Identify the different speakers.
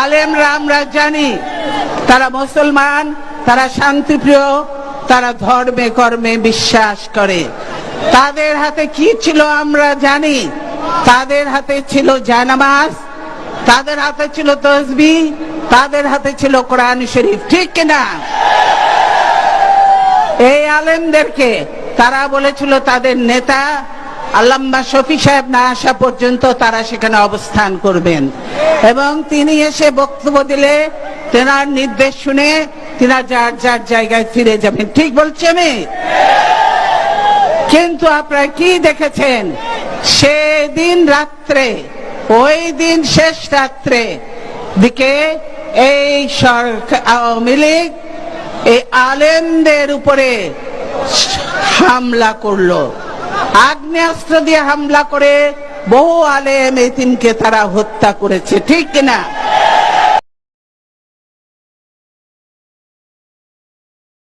Speaker 1: আলেমরা আমরা জানি তারা মুসলমান, তারা শান্তিপ্রিয়, তারা ধর্মে কর্মে বিশ্বাস করে। তাদের হাতে কি ছিল আমরা জানি। তাদের হাতে ছিল জানামাজ, তাদের হাতে ছিল তাসবিহ, তাদের হাতে ছিল কোরআন শরীফ, ঠিক কিনা? এই আলেমদেরকে তারা বলেছিল তাদের নেতা আল্লামা শফি সাহেব না আসা পর্যন্ত তারা সেখানে অবস্থান করবেন, এবং তিনি এসে বক্তব্য দিলে তেনার নির্দেশ শুনে তিনার যার যার জায়গায় ফিরে যাবেন। ঠিক বলছি আমি? কিন্তু আপনারা কি দেখেছেন? সেদিন রাত্রে, ওই দিন শেষ রাত্রে দিকে এই আওয়ামী লীগ এই আলেমদের উপরে হামলা করলো, আগ্নেয়াস্ত্র দিয়ে হামলা করে বহু আলেম এতিমকে তারা হত্যা করেছে, ঠিক কিনা?